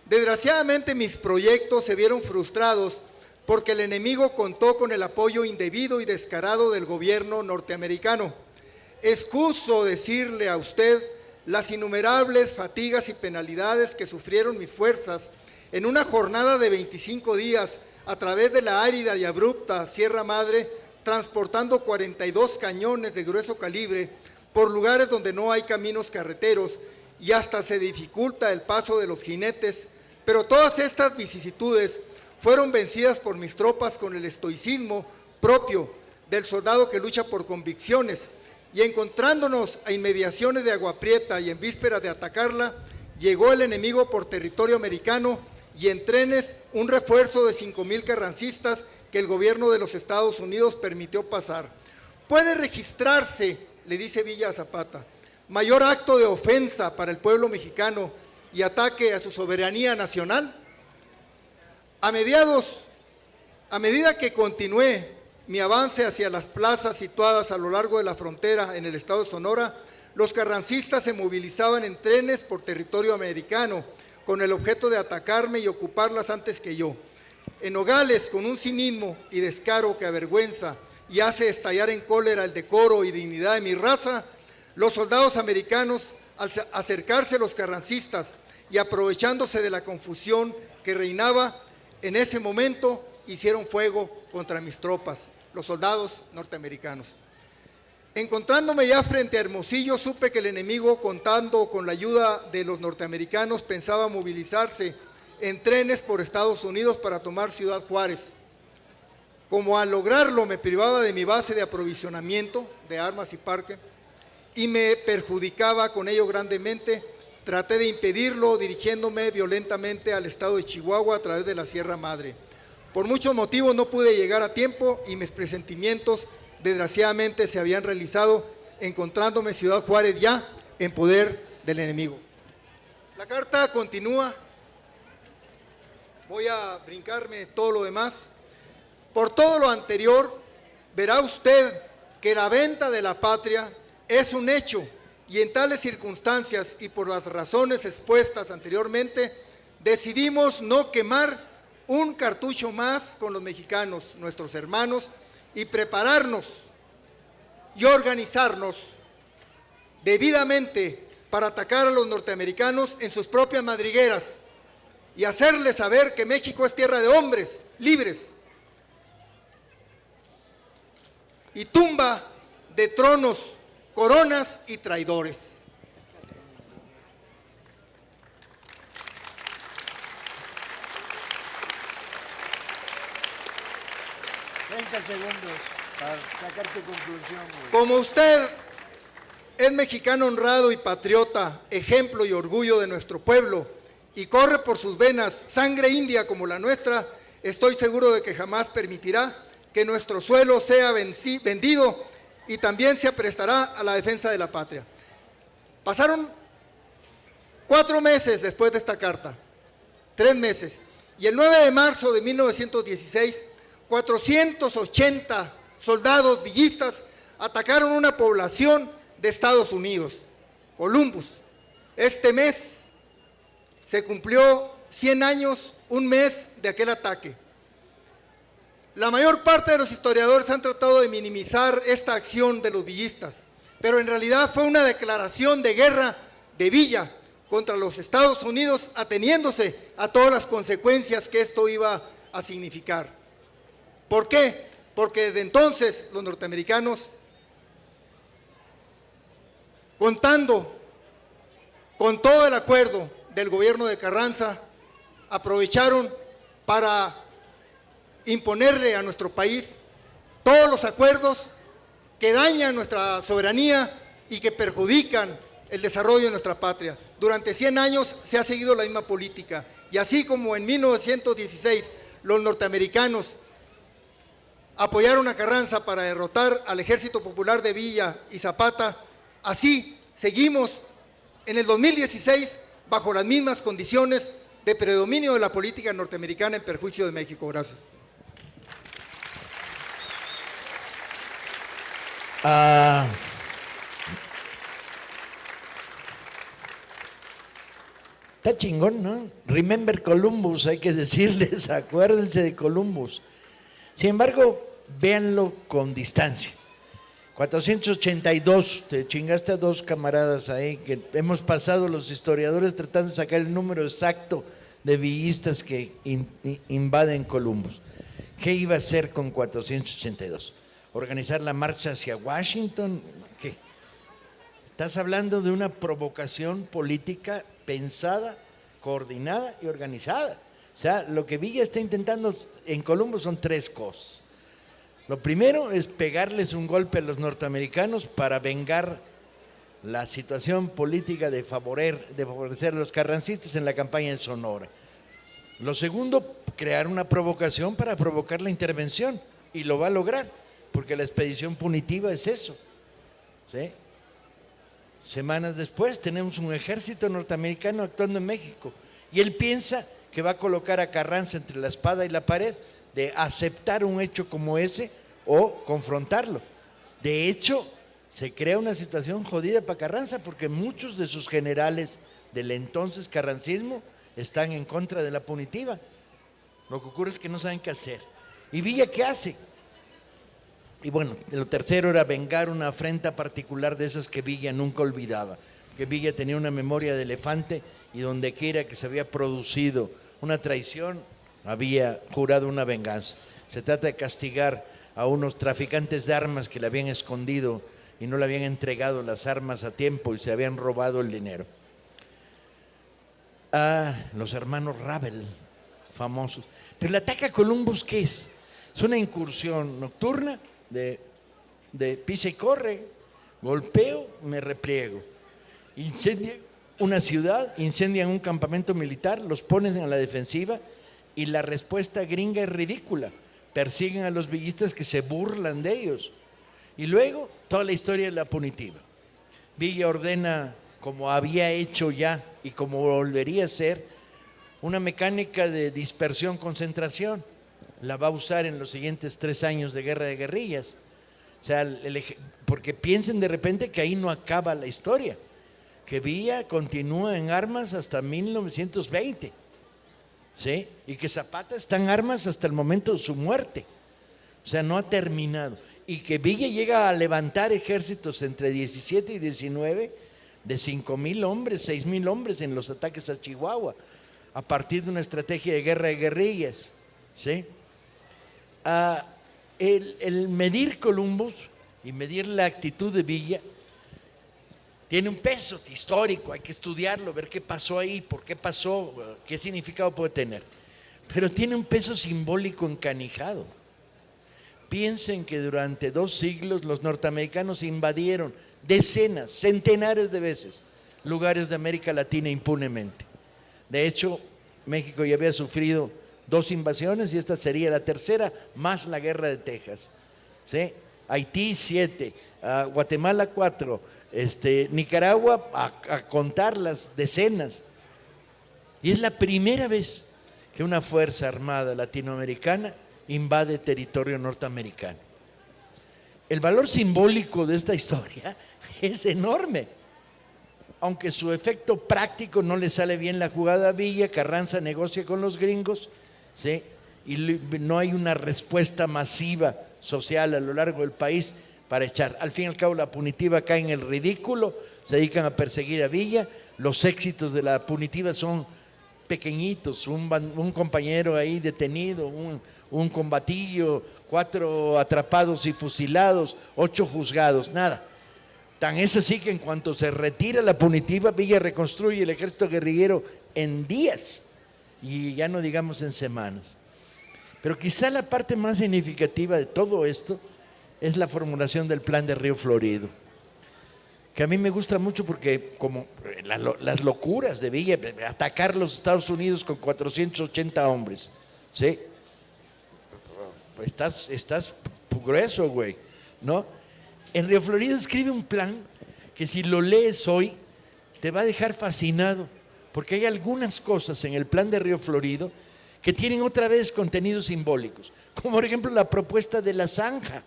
Desgraciadamente mis proyectos se vieron frustrados porque el enemigo contó con el apoyo indebido y descarado del gobierno norteamericano. Excuso decirle a usted las innumerables fatigas y penalidades que sufrieron mis fuerzas en una jornada de 25 días a través de la árida y abrupta Sierra Madre, transportando 42 cañones de grueso calibre por lugares donde no hay caminos carreteros y hasta se dificulta el paso de los jinetes, pero todas estas vicisitudes fueron vencidas por mis tropas con el estoicismo propio del soldado que lucha por convicciones, y encontrándonos a inmediaciones de Agua Prieta y en vísperas de atacarla, llegó el enemigo por territorio americano y en trenes un refuerzo de 5,000 carrancistas que el gobierno de los Estados Unidos permitió pasar. Puede registrarse, le dice Villa a Zapata, mayor acto de ofensa para el pueblo mexicano y ataque a su soberanía nacional. A medida que continué mi avance hacia las plazas situadas a lo largo de la frontera en el estado de Sonora, los carrancistas se movilizaban en trenes por territorio americano con el objeto de atacarme y ocuparlas antes que yo. En Nogales, con un cinismo y descaro que avergüenza y hace estallar en cólera el decoro y dignidad de mi raza, los soldados americanos, al acercarse a los carrancistas y aprovechándose de la confusión que reinaba en ese momento, hicieron fuego contra mis tropas, los soldados norteamericanos. Encontrándome ya frente a Hermosillo, supe que el enemigo, contando con la ayuda de los norteamericanos, pensaba movilizarse en trenes por Estados Unidos para tomar Ciudad Juárez. Como al lograrlo me privaba de mi base de aprovisionamiento de armas y parque y me perjudicaba con ello grandemente, traté de impedirlo dirigiéndome violentamente al estado de Chihuahua a través de la Sierra Madre. Por muchos motivos no pude llegar a tiempo y mis presentimientos desgraciadamente se habían realizado, encontrándome Ciudad Juárez ya en poder del enemigo. La carta continúa, voy a brincarme todo lo demás. Por todo lo anterior, verá usted que la venta de la patria es un hecho y en tales circunstancias y por las razones expuestas anteriormente, decidimos no quemar un cartucho más con los mexicanos, nuestros hermanos, y prepararnos y organizarnos debidamente para atacar a los norteamericanos en sus propias madrigueras y hacerles saber que México es tierra de hombres libres y tumba de tronos, coronas y traidores. 30 segundos para sacar tu conclusión, güey. Como usted es mexicano honrado y patriota, ejemplo y orgullo de nuestro pueblo, y corre por sus venas sangre india como la nuestra, estoy seguro de que jamás permitirá que nuestro suelo sea vendido y también se aprestará a la defensa de la patria. Pasaron 4 meses después de esta carta, 3 meses, y el 9 de marzo de 1916, 480 soldados villistas atacaron una población de Estados Unidos, Columbus. Este mes se cumplió 100 años, un mes de aquel ataque. La mayor parte de los historiadores han tratado de minimizar esta acción de los villistas, pero en realidad fue una declaración de guerra de Villa contra los Estados Unidos, ateniéndose a todas las consecuencias que esto iba a significar. ¿Por qué? Porque desde entonces los norteamericanos, contando con todo el acuerdo del gobierno de Carranza, aprovecharon para imponerle a nuestro país todos los acuerdos que dañan nuestra soberanía y que perjudican el desarrollo de nuestra patria. Durante 100 años se ha seguido la misma política y así como en 1916 los norteamericanos apoyaron a Carranza para derrotar al Ejército Popular de Villa y Zapata, así seguimos en el 2016 bajo las mismas condiciones de predominio de la política norteamericana en perjuicio de México. Gracias. Está chingón, ¿no? Remember Columbus, hay que decirles, acuérdense de Columbus. Sin embargo, véanlo con distancia. 482, te chingaste a 2 camaradas ahí, que hemos pasado los historiadores tratando de sacar el número exacto de villistas que invaden Columbus. ¿Qué iba a hacer con 482? ¿Organizar la marcha hacia Washington? ¿Qué? Estás hablando de una provocación política pensada, coordinada y organizada. O sea, lo que Villa está intentando en Columbus son 3 cosas. Lo primero es pegarles un golpe a los norteamericanos para vengar la situación política de favorecer a los carrancistas en la campaña en Sonora. Lo segundo, crear una provocación para provocar la intervención, y lo va a lograr, porque la expedición punitiva es eso, ¿sí? Semanas después tenemos un ejército norteamericano actuando en México, y él piensa que va a colocar a Carranza entre la espada y la pared, de aceptar un hecho como ese o confrontarlo. De hecho, se crea una situación jodida para Carranza porque muchos de sus generales del entonces carrancismo están en contra de la punitiva. Lo que ocurre es que no saben qué hacer. ¿Y Villa qué hace? Y bueno, lo tercero era vengar una afrenta particular de esas que Villa nunca olvidaba. Que Villa tenía una memoria de elefante y donde quiera que se había producido una traición, había jurado una venganza. Se trata de castigar a unos traficantes de armas que le habían escondido y no le habían entregado las armas a tiempo y se habían robado el dinero. Los hermanos Ravel, famosos. Pero el ataque a Columbus, ¿qué es? Es una incursión nocturna de pisa y corre, golpeo, me repliego. Incendian una ciudad, incendian un campamento militar, los ponen a la defensiva y la respuesta gringa es ridícula. Persiguen a los villistas que se burlan de ellos. Y luego toda la historia de la punitiva. Villa ordena, como había hecho ya y como volvería a ser, una mecánica de dispersión-concentración. La va a usar en los siguientes 3 años de guerra de guerrillas. O sea, porque piensen de repente que ahí no acaba la historia, que Villa continúa en armas hasta 1920, ¿sí? Y que Zapata está en armas hasta el momento de su muerte. O sea, no ha terminado. Y que Villa llega a levantar ejércitos entre 17 y 19 de 5,000 hombres, 6,000 hombres en los ataques a Chihuahua, a partir de una estrategia de guerra de guerrillas, ¿sí? El medir Columbus y medir la actitud de Villa tiene un peso histórico, hay que estudiarlo, ver qué pasó ahí, por qué pasó, qué significado puede tener. Pero tiene un peso simbólico encanijado. Piensen que durante 2 siglos los norteamericanos invadieron decenas, centenares de veces lugares de América Latina impunemente. De hecho, México ya había sufrido 2 invasiones y esta sería la tercera, más la guerra de Texas, ¿sí? Haití 7, Guatemala 4, Nicaragua a contar las decenas. Y es la primera vez que una fuerza armada latinoamericana invade territorio norteamericano. El valor simbólico de esta historia es enorme. Aunque su efecto práctico no le sale bien la jugada a Villa, Carranza negocia con los gringos, ¿sí? Y no hay una respuesta masiva social a lo largo del país para echar. Al fin y al cabo la punitiva cae en el ridículo, se dedican a perseguir a Villa, los éxitos de la punitiva son pequeñitos, un compañero ahí detenido, un combatillo, 4 atrapados y fusilados, 8 juzgados, nada. Tan es así que en cuanto se retira la punitiva, Villa reconstruye el ejército guerrillero en días y ya no digamos en semanas. Pero quizá la parte más significativa de todo esto es la formulación del plan de Río Florido, que a mí me gusta mucho porque como las locuras de Villa, atacar los Estados Unidos con 480 hombres, ¿sí? Estás grueso, güey, ¿no? En Río Florido escribe un plan que si lo lees hoy te va a dejar fascinado, porque hay algunas cosas en el plan de Río Florido que tienen otra vez contenidos simbólicos, como por ejemplo la propuesta de la zanja,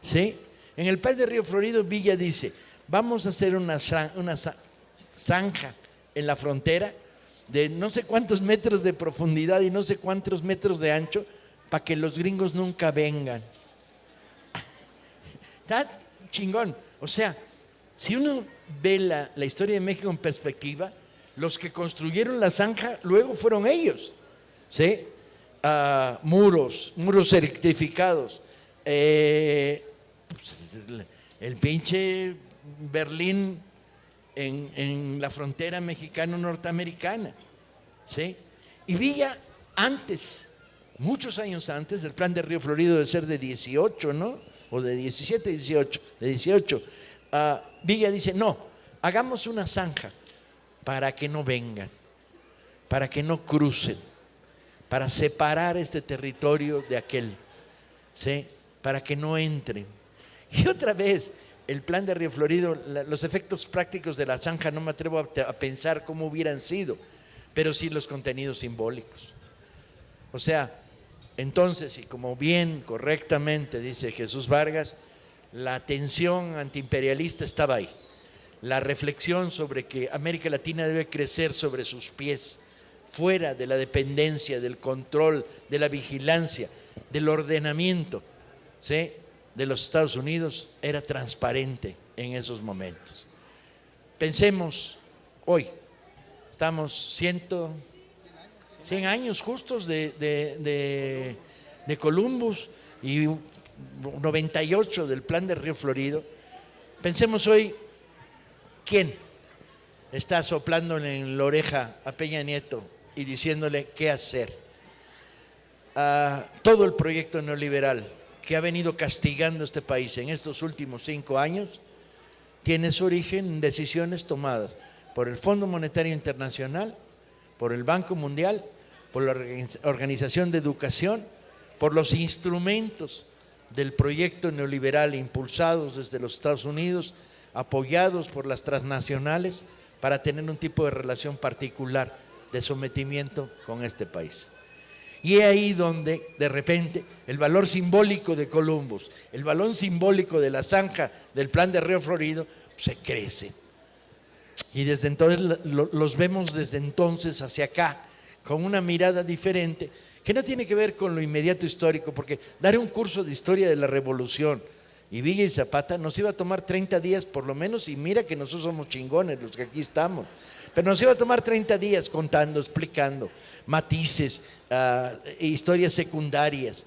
¿sí? En el plan de Río Florido Villa dice: vamos a hacer una zanja en la frontera de no sé cuántos metros de profundidad y no sé cuántos metros de ancho para que los gringos nunca vengan. Está chingón. O sea, si uno ve la historia de México en perspectiva, los que construyeron la zanja luego fueron ellos, ¿sí? Muros certificados. El pinche Berlín en la frontera mexicano-norteamericana, ¿sí? Y Villa antes, muchos años antes, el plan de Río Florido debe ser de 18, ¿no? O de 17, 18, de 18. Villa dice: no, hagamos una zanja para que no vengan, para que no crucen, para separar este territorio de aquel, ¿sí? Para que no entren. Y otra vez, el plan de Río Florido, los efectos prácticos de la zanja no me atrevo a pensar cómo hubieran sido, pero sí los contenidos simbólicos. O sea, entonces, y como bien, correctamente dice Jesús Vargas, la tensión antiimperialista estaba ahí. La reflexión sobre que América Latina debe crecer sobre sus pies, fuera de la dependencia, del control, de la vigilancia, del ordenamiento, ¿sí?, de los Estados Unidos, era transparente en esos momentos. Pensemos, hoy estamos 100 años justos de Columbus y 98 del plan de Río Florido. Pensemos hoy, ¿quién está soplándole en la oreja a Peña Nieto y diciéndole qué hacer? Todo el proyecto neoliberal que ha venido castigando este país en estos últimos 5 años tiene su origen en decisiones tomadas por el Fondo Monetario Internacional, por el Banco Mundial, por la Organización de Educación, por los instrumentos del proyecto neoliberal impulsados desde los Estados Unidos, apoyados por las transnacionales, para tener un tipo de relación particular de sometimiento con este país. Y es ahí donde de repente el valor simbólico de Columbus, el valor simbólico de la zanja del Plan de Río Florido se crece. Y desde entonces los vemos desde entonces hacia acá, con una mirada diferente, que no tiene que ver con lo inmediato histórico, porque dar un curso de historia de la Revolución y Villa y Zapata nos iba a tomar 30 días por lo menos, y mira que nosotros somos chingones los que aquí estamos, pero nos iba a tomar 30 días contando, explicando matices, historias secundarias,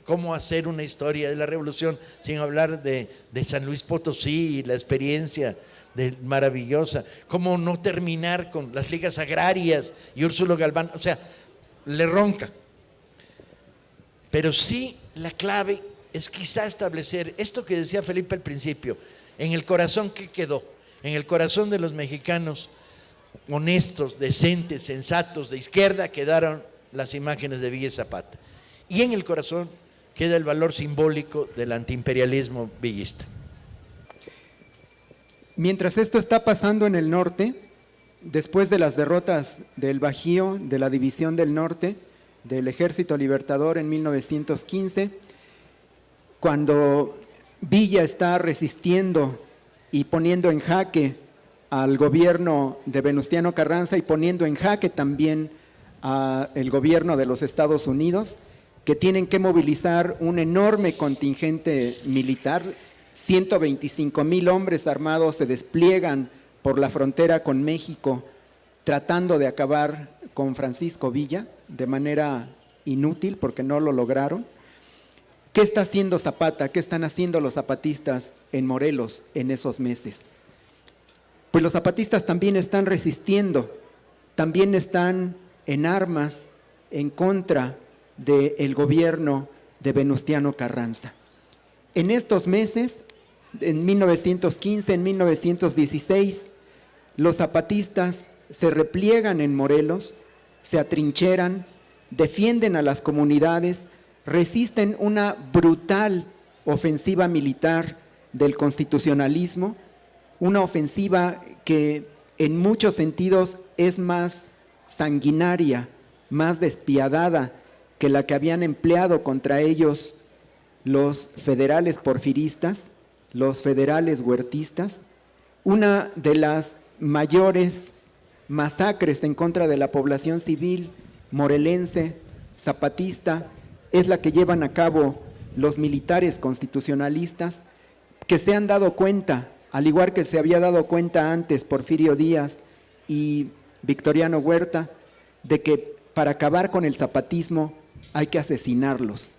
cómo hacer una historia de la Revolución sin hablar de San Luis Potosí y la experiencia maravillosa, cómo no terminar con las ligas agrarias y Úrsulo Galván, o sea, le ronca. Pero sí, la clave es quizá establecer esto que decía Felipe al principio, en el corazón que quedó, en el corazón de los mexicanos honestos, decentes, sensatos, de izquierda, quedaron las imágenes de Villa y Zapata. Y en el corazón queda el valor simbólico del antiimperialismo villista. Mientras esto está pasando en el norte, después de las derrotas del Bajío, de la División del Norte, del Ejército Libertador en 1915, cuando Villa está resistiendo y poniendo en jaque al gobierno de Venustiano Carranza y poniendo en jaque también al gobierno de los Estados Unidos, que tienen que movilizar un enorme contingente militar. 125,000 hombres armados se despliegan por la frontera con México tratando de acabar con Francisco Villa de manera inútil porque no lo lograron. ¿Qué está haciendo Zapata? ¿Qué están haciendo los zapatistas en Morelos en esos meses? Pues los zapatistas también están resistiendo, también están en armas en contra del gobierno de Venustiano Carranza. En estos meses, en 1915, en 1916, los zapatistas se repliegan en Morelos, se atrincheran, defienden a las comunidades, resisten una brutal ofensiva militar del constitucionalismo, una ofensiva que en muchos sentidos es más sanguinaria, más despiadada que la que habían empleado contra ellos los federales porfiristas, los federales huertistas. Una de las mayores masacres en contra de la población civil morelense, zapatista, es la que llevan a cabo los militares constitucionalistas, que se han dado cuenta, al igual que se había dado cuenta antes Porfirio Díaz y Victoriano Huerta, de que para acabar con el zapatismo hay que asesinarlos.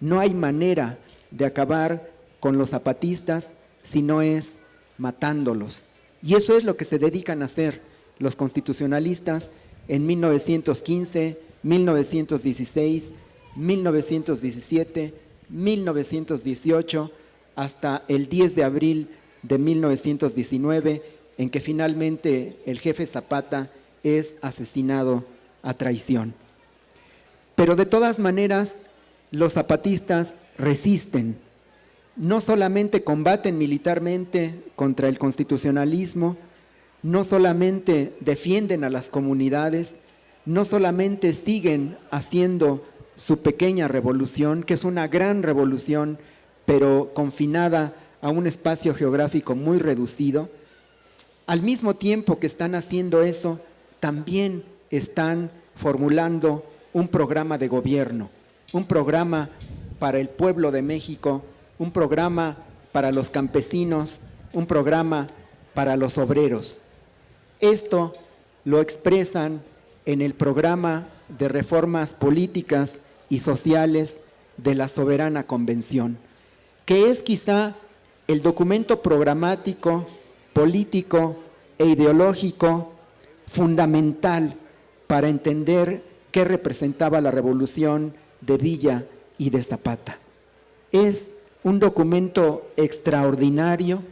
No hay manera de acabar con los zapatistas si no es matándolos. Y eso es lo que se dedican a hacer los constitucionalistas en 1915, 1916, 1917, 1918, hasta el 10 de abril de 1919, en que finalmente el jefe Zapata es asesinado a traición. Pero de todas maneras, los zapatistas resisten. No solamente combaten militarmente contra el constitucionalismo, no solamente defienden a las comunidades, no solamente siguen haciendo su pequeña revolución, que es una gran revolución, pero confinada a un espacio geográfico muy reducido. Al mismo tiempo que están haciendo eso, también están formulando un programa de gobierno, un programa para el pueblo de México, un programa para los campesinos, un programa para los obreros. Esto lo expresan en el programa de reformas políticas y sociales de la Soberana Convención, que es quizá el documento programático, político e ideológico fundamental para entender qué representaba la revolución de Villa y de Zapata. Es un documento extraordinario,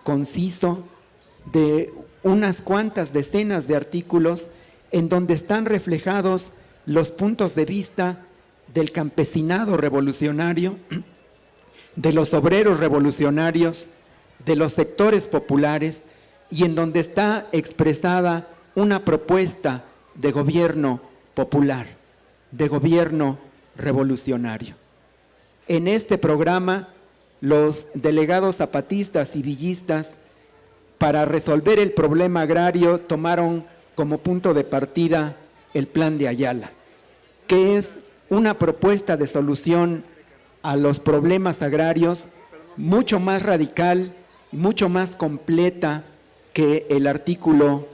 conciso, de unas cuantas decenas de artículos en donde están reflejados los puntos de vista del campesinado revolucionario, de los obreros revolucionarios, de los sectores populares, y en donde está expresada una propuesta de gobierno popular, de gobierno revolucionario. En este programa, los delegados zapatistas y villistas, para resolver el problema agrario, tomaron como punto de partida el Plan de Ayala, que es una propuesta de solución a los problemas agrarios mucho más radical, mucho más completa que el artículo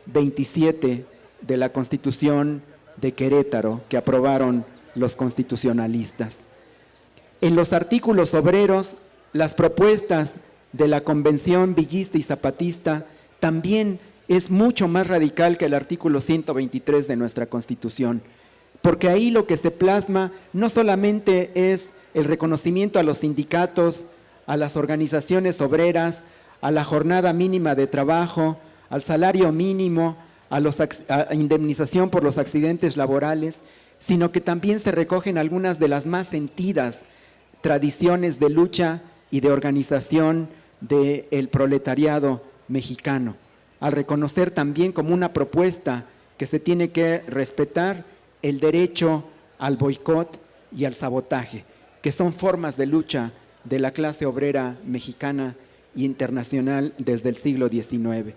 27 de la Constitución de Querétaro que aprobaron los constitucionalistas. En los artículos obreros, las propuestas de la Convención Villista y Zapatista también es mucho más radical que el artículo 123 de nuestra Constitución, porque ahí lo que se plasma no solamente es el reconocimiento a los sindicatos, a las organizaciones obreras, a la jornada mínima de trabajo, al salario mínimo, a indemnización por los accidentes laborales, sino que también se recogen algunas de las más sentidas tradiciones de lucha y de organización del proletariado mexicano, al reconocer también como una propuesta que se tiene que respetar el derecho al boicot y al sabotaje, que son formas de lucha de la clase obrera mexicana e internacional desde el siglo XIX.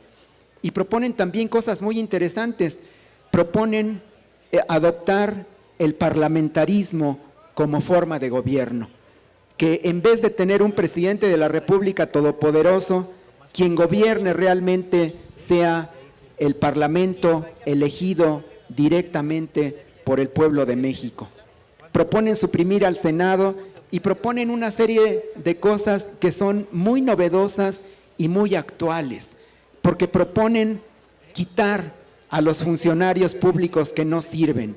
Y proponen también cosas muy interesantes, proponen adoptar el parlamentarismo como forma de gobierno, que en vez de tener un presidente de la República todopoderoso, quien gobierne realmente sea el parlamento elegido directamente por el pueblo de México. Proponen suprimir al Senado y proponen una serie de cosas que son muy novedosas y muy actuales, porque proponen quitar a los funcionarios públicos que no sirven,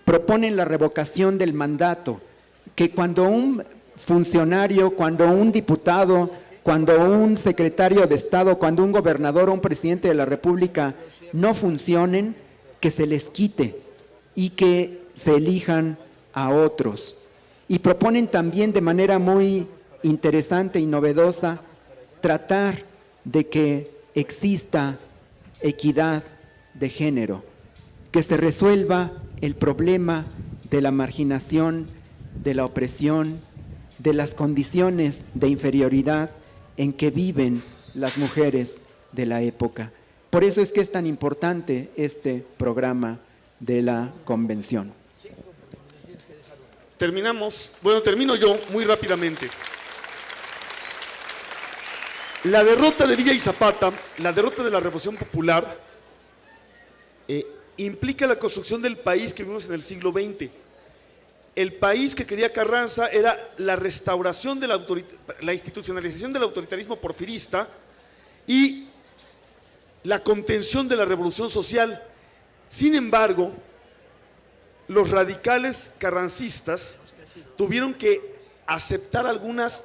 proponen la revocación del mandato, que cuando un funcionario, cuando un diputado, cuando un secretario de Estado, cuando un gobernador o un presidente de la República no funcionen, que se les quite y que se elijan a otros. Y proponen también de manera muy interesante y novedosa tratar de que exista equidad de género, que se resuelva el problema de la marginación, de la opresión, de las condiciones de inferioridad en que viven las mujeres de la época. Por eso es que es tan importante este programa de la convención. Termino yo muy rápidamente. La derrota de Villa y Zapata, la derrota de la Revolución Popular, implica la construcción del país que vivimos en el siglo XX. El país que quería Carranza era la restauración de la institucionalización del autoritarismo porfirista y la contención de la revolución social. Sin embargo, los radicales carrancistas tuvieron que aceptar algunas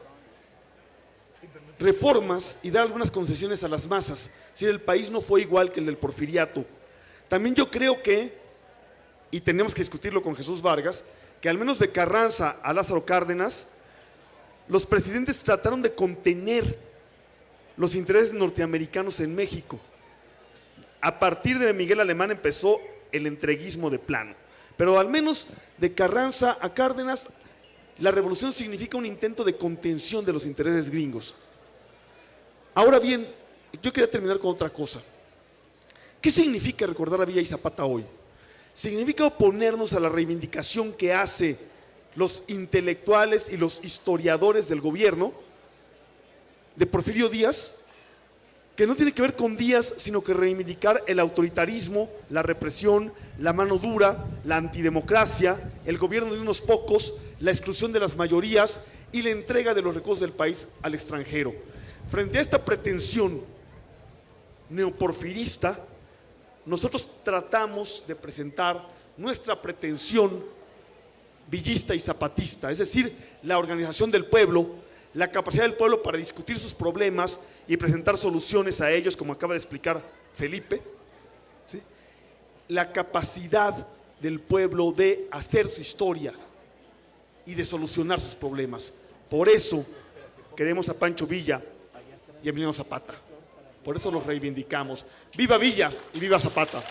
reformas y dar algunas concesiones a las masas. Si el país no fue igual que el del porfiriato. También yo creo que, y tenemos que discutirlo con Jesús Vargas, que al menos de Carranza a Lázaro Cárdenas, los presidentes trataron de contener los intereses norteamericanos en México. A partir de Miguel Alemán empezó el entreguismo de plano. Pero al menos de Carranza a Cárdenas, la revolución significa un intento de contención de los intereses gringos. Ahora bien, yo quería terminar con otra cosa. ¿Qué significa recordar a Villa y Zapata hoy? Significa oponernos a la reivindicación que hacen los intelectuales y los historiadores del gobierno de Porfirio Díaz que no tiene que ver con días, sino que reivindicar el autoritarismo, la represión, la mano dura, la antidemocracia, el gobierno de unos pocos, la exclusión de las mayorías y la entrega de los recursos del país al extranjero. Frente a esta pretensión neoporfirista, nosotros tratamos de presentar nuestra pretensión villista y zapatista, es decir, la organización del pueblo, la capacidad del pueblo para discutir sus problemas y presentar soluciones a ellos, como acaba de explicar Felipe, ¿sí? La capacidad del pueblo de hacer su historia y de solucionar sus problemas. Por eso queremos a Pancho Villa y a Emiliano Zapata. Por eso los reivindicamos. ¡Viva Villa y viva Zapata!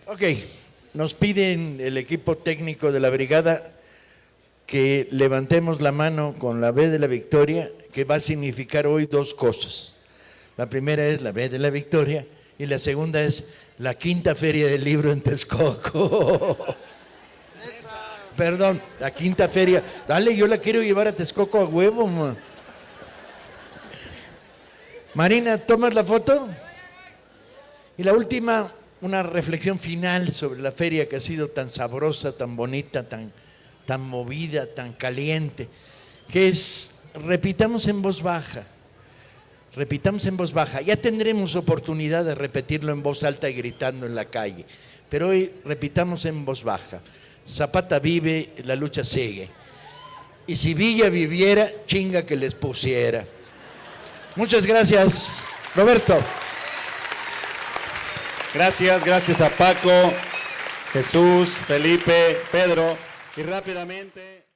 Ok, nos piden el equipo técnico de la brigada que levantemos la mano con la B de la victoria, que va a significar hoy dos cosas. La primera es la B de la victoria y la segunda es la quinta feria del libro en Texcoco. Perdón, la quinta feria. Dale, yo la quiero llevar a Texcoco a huevo, man. Marina, ¿tomas la foto? Y la última, una reflexión final sobre la feria que ha sido tan sabrosa, tan bonita, tan movida, tan caliente, que es, repitamos en voz baja, ya tendremos oportunidad de repetirlo en voz alta y gritando en la calle, pero hoy repitamos en voz baja: Zapata vive, la lucha sigue, y si Villa viviera, chinga que les pusiera. Muchas gracias, Roberto. Gracias a Paco, Jesús, Felipe, Pedro, y rápidamente...